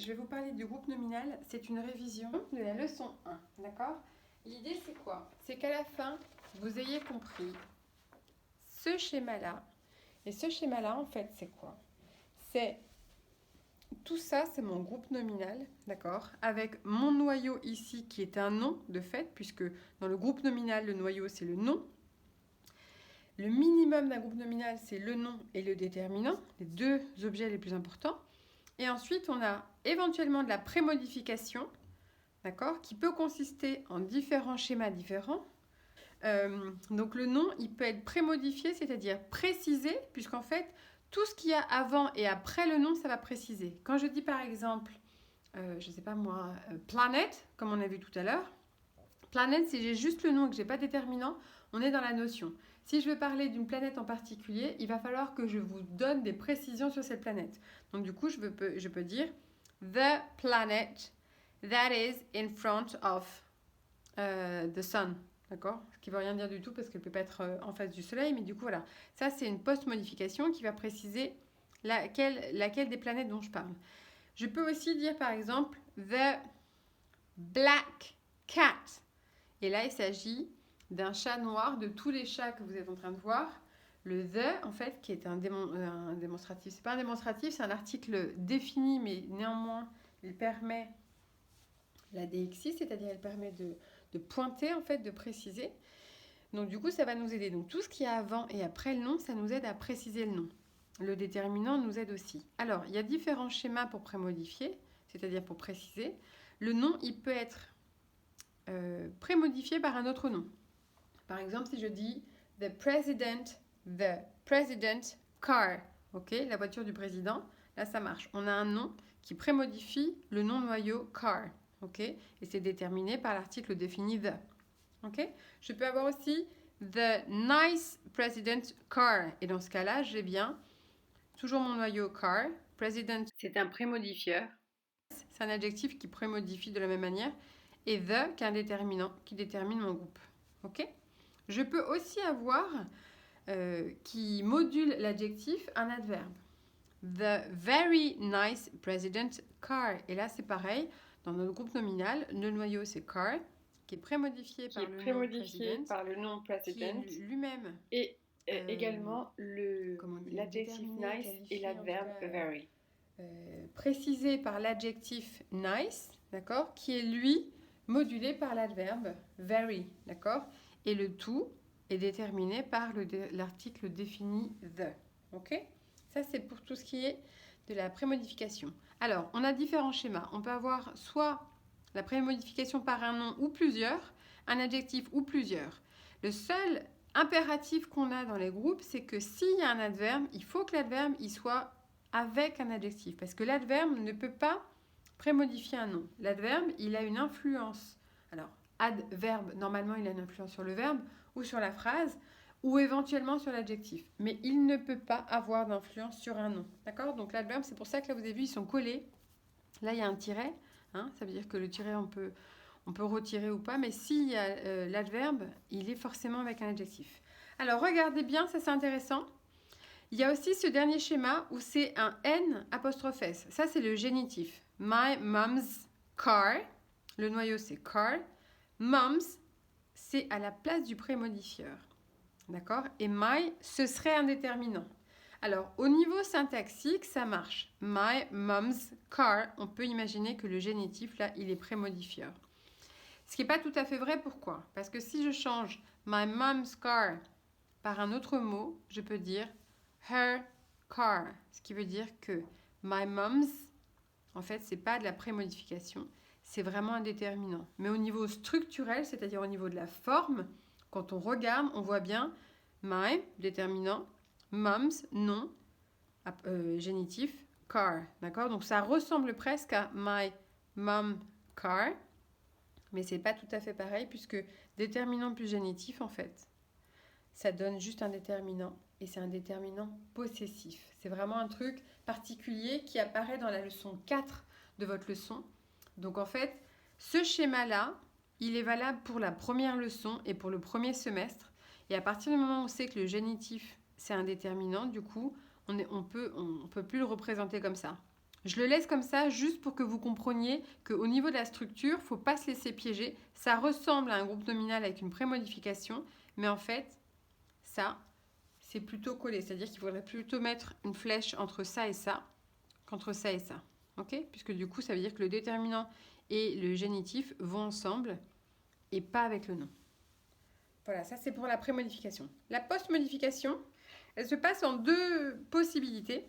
je vais vous parler du groupe nominal. C'est une révision de la leçon 1, d'accord? L'idée, c'est quoi? C'est qu'à la fin, vous ayez compris ce schéma-là. Et ce schéma-là, en fait, c'est quoi? C'est tout ça, c'est mon groupe nominal, d'accord? Avec mon noyau ici, qui est un nom, de fait, puisque dans le groupe nominal, le noyau, c'est le nom. Le minimum d'un groupe nominal, c'est le nom et le déterminant, les deux objets les plus importants. Et ensuite, on a éventuellement de la prémodification, d'accord, qui peut consister en différents schémas différents. Donc le nom, il peut être prémodifié, c'est-à-dire précisé, puisqu'en fait, tout ce qu'il y a avant et après le nom, ça va préciser. Quand je dis par exemple, je ne sais pas moi, planète, comme on a vu tout à l'heure, planète, si j'ai juste le nom et que je n'ai pas de déterminant, on est dans la notion. Si je veux parler d'une planète en particulier, il va falloir que je vous donne des précisions sur cette planète. Donc du coup, je peux dire the planet that is in front of the sun. D'accord? Ce qui ne veut rien dire du tout parce qu'elle ne peut pas être en face du soleil, mais du coup, voilà. Ça, c'est une post-modification qui va préciser laquelle des planètes dont je parle. Je peux aussi dire, par exemple, the black cat. Et là, il s'agit d'un chat noir, de tous les chats que vous êtes en train de voir. Le the, en fait, qui est un démonstratif. C'est pas un démonstratif, c'est un article défini, mais néanmoins, il permet la DXI, c'est-à-dire elle permet de pointer, en fait, de préciser. Donc, du coup, ça va nous aider. Donc, tout ce qui est avant et après le nom, ça nous aide à préciser le nom. Le déterminant nous aide aussi. Alors, il y a différents schémas pour prémodifier, c'est-à-dire pour préciser. Le nom, il peut être prémodifié par un autre nom. Par exemple, si je dis the president car, ok, la voiture du président, là ça marche. On a un nom qui prémodifie le nom noyau car, ok, et c'est déterminé par l'article défini the, ok. Je peux avoir aussi the nice president car, et dans ce cas-là, j'ai bien toujours mon noyau car. President, c'est un prémodifieur, c'est un adjectif qui prémodifie de la même manière, et the, qui est un déterminant qui détermine mon groupe, ok. Je peux aussi avoir, qui module l'adjectif, un adverbe. The very nice president car. Et là, c'est pareil. Dans notre groupe nominal, le noyau, c'est car, qui est prémodifié par le nom president, qui est lui-même. Et également l'adjectif nice et l'adverbe very. Précisé par l'adjectif nice, d'accord, qui est lui modulé par l'adverbe very, d'accord. Et le tout est déterminé par l'article défini the. Ok? Ça, c'est pour tout ce qui est de la prémodification. Alors, on a différents schémas. On peut avoir soit la prémodification par un nom ou plusieurs, un adjectif ou plusieurs. Le seul impératif qu'on a dans les groupes, c'est que s'il y a un adverbe, il faut que l'adverbe il soit avec un adjectif. Parce que l'adverbe ne peut pas prémodifier un nom. L'adverbe, il a une influence. Alors, adverbe, normalement, il a une influence sur le verbe ou sur la phrase ou éventuellement sur l'adjectif. Mais il ne peut pas avoir d'influence sur un nom. D'accord? Donc l'adverbe, c'est pour ça que là, vous avez vu, ils sont collés. Là, il y a un tiret. Hein, ça veut dire que le tiret, on peut retirer ou pas. Mais s'il y a l'adverbe, il est forcément avec un adjectif. Alors, regardez bien, ça c'est intéressant. Il y a aussi ce dernier schéma où c'est un N apostrophe S. Ça, c'est le génitif. My mom's car. Le noyau, c'est car. Mom's, c'est à la place du prémodifieur. D'accord? Et my, ce serait un déterminant. Alors, au niveau syntaxique, ça marche. My mom's car, on peut imaginer que le génitif, là, il est prémodifieur. Ce qui n'est pas tout à fait vrai, pourquoi? Parce que si je change my mom's car par un autre mot, je peux dire her car. Ce qui veut dire que my mom's, en fait, c'est pas de la prémodification, c'est vraiment un déterminant. Mais au niveau structurel, c'est-à-dire au niveau de la forme, quand on regarde, on voit bien my, déterminant, mom's, nom, génitif, car. D'accord? Donc ça ressemble presque à my mom car, mais c'est pas tout à fait pareil puisque déterminant plus génitif, en fait, ça donne juste un déterminant et c'est un déterminant possessif. C'est vraiment un truc particulier qui apparaît dans la leçon 4 de votre leçon. Donc en fait, ce schéma-là, il est valable pour la première leçon et pour le premier semestre. Et à partir du moment où on sait que le génitif, c'est un déterminant, du coup, on peut plus le représenter comme ça. Je le laisse comme ça juste pour que vous compreniez qu'au niveau de la structure, il ne faut pas se laisser piéger. Ça ressemble à un groupe nominal avec une prémodification, mais en fait, ça, c'est plutôt collé. C'est-à-dire qu'il faudrait plutôt mettre une flèche entre ça et ça qu'entre ça et ça. Ok? Puisque du coup, ça veut dire que le déterminant et le génitif vont ensemble et pas avec le nom. Voilà, ça c'est pour la prémodification. La postmodification, elle se passe en deux possibilités.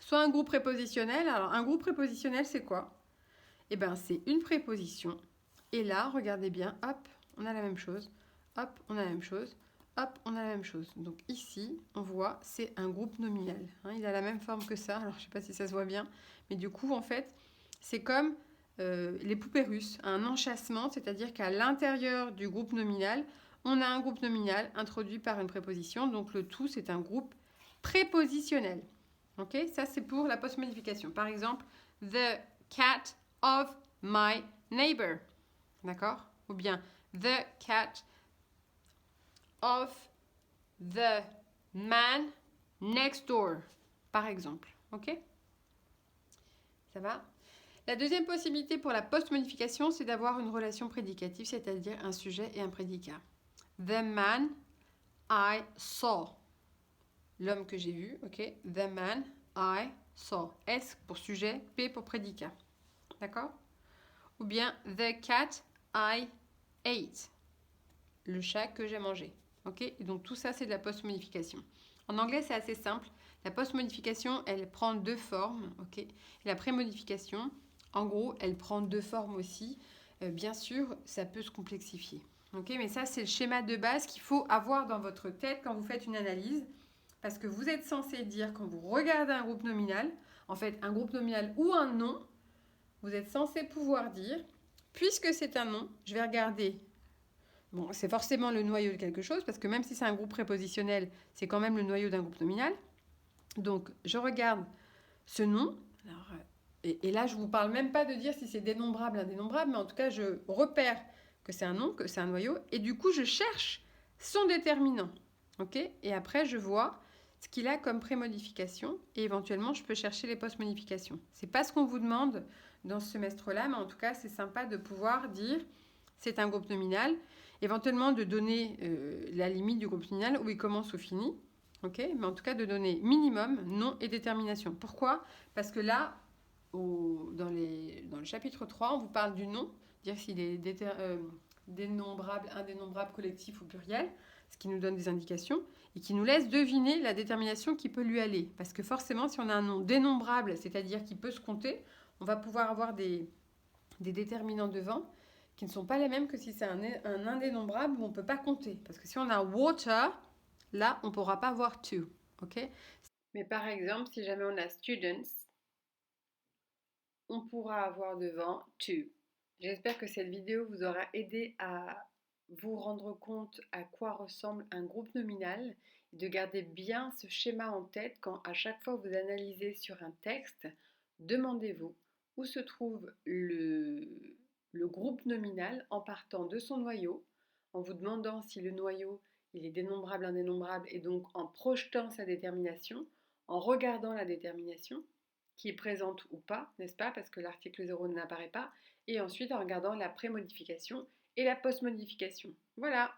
Soit un groupe prépositionnel. Alors, un groupe prépositionnel, c'est quoi? Eh bien, c'est une préposition. Et là, regardez bien, hop, on a la même chose. Hop, on a la même chose. Hop, on a la même chose. Donc ici, on voit, c'est un groupe nominal. Hein, il a la même forme que ça. Alors, je ne sais pas si ça se voit bien. Mais du coup, en fait, c'est comme les poupées russes, un enchâssement, c'est-à-dire qu'à l'intérieur du groupe nominal, on a un groupe nominal introduit par une préposition. Donc, le tout, c'est un groupe prépositionnel. Ok, ça c'est pour la postmodification. Par exemple, the cat of my neighbor. D'accord? Ou bien the cat of the man next door. Par exemple. Ok? Ça va? La deuxième possibilité pour la postmodification, c'est d'avoir une relation prédicative, c'est-à-dire un sujet et un prédicat. The man I saw. L'homme que j'ai vu, ok? The man I saw. S pour sujet, P pour prédicat. D'accord? Ou bien the cat I ate. Le chat que j'ai mangé. Ok? Et donc tout ça, c'est de la postmodification. En anglais, c'est assez simple. La postmodification, elle prend deux formes. Ok? Et la prémodification, en gros, elle prend deux formes aussi. Bien sûr, ça peut se complexifier. Ok? Mais ça, c'est le schéma de base qu'il faut avoir dans votre tête quand vous faites une analyse. Parce que vous êtes censé dire, quand vous regardez un groupe nominal, en fait, un groupe nominal ou un nom, vous êtes censé pouvoir dire, puisque c'est un nom, je vais regarder. Bon, c'est forcément le noyau de quelque chose, parce que même si c'est un groupe prépositionnel, c'est quand même le noyau d'un groupe nominal. Donc, je regarde ce nom. Alors, et là, je ne vous parle même pas de dire si c'est dénombrable, indénombrable, mais en tout cas, je repère que c'est un nom, que c'est un noyau, et du coup, je cherche son déterminant. Ok? Et après, je vois ce qu'il a comme prémodification, et éventuellement, je peux chercher les post-modifications. C'est pas ce qu'on vous demande dans ce semestre-là, mais en tout cas, c'est sympa de pouvoir dire c'est un groupe nominal, éventuellement de donner la limite du groupe nominal où il commence ou finit, ok? Mais en tout cas, de donner minimum, nom et détermination. Pourquoi? Parce que là, dans le chapitre 3, on vous parle du nom, dire s'il est dénombrable, indénombrable, collectif ou pluriel, ce qui nous donne des indications, et qui nous laisse deviner la détermination qui peut lui aller. Parce que forcément, si on a un nom dénombrable, c'est-à-dire qui peut se compter, on va pouvoir avoir des déterminants devant qui ne sont pas les mêmes que si c'est un indénombrable où on ne peut pas compter. Parce que si on a water, là, on ne pourra pas avoir to. Ok? Mais par exemple, si jamais on a students, on pourra avoir devant to. J'espère que cette vidéo vous aura aidé à vous rendre compte à quoi ressemble un groupe nominal et de garder bien ce schéma en tête quand à chaque fois vous analysez sur un texte, demandez-vous où se trouve le groupe nominal en partant de son noyau, en vous demandant si le noyau il est dénombrable, indénombrable et donc en projetant sa détermination, en regardant la détermination qui est présente ou pas, n'est-ce pas, parce que l'article 0 n'apparaît pas, et ensuite en regardant la prémodification et la postmodification. Voilà.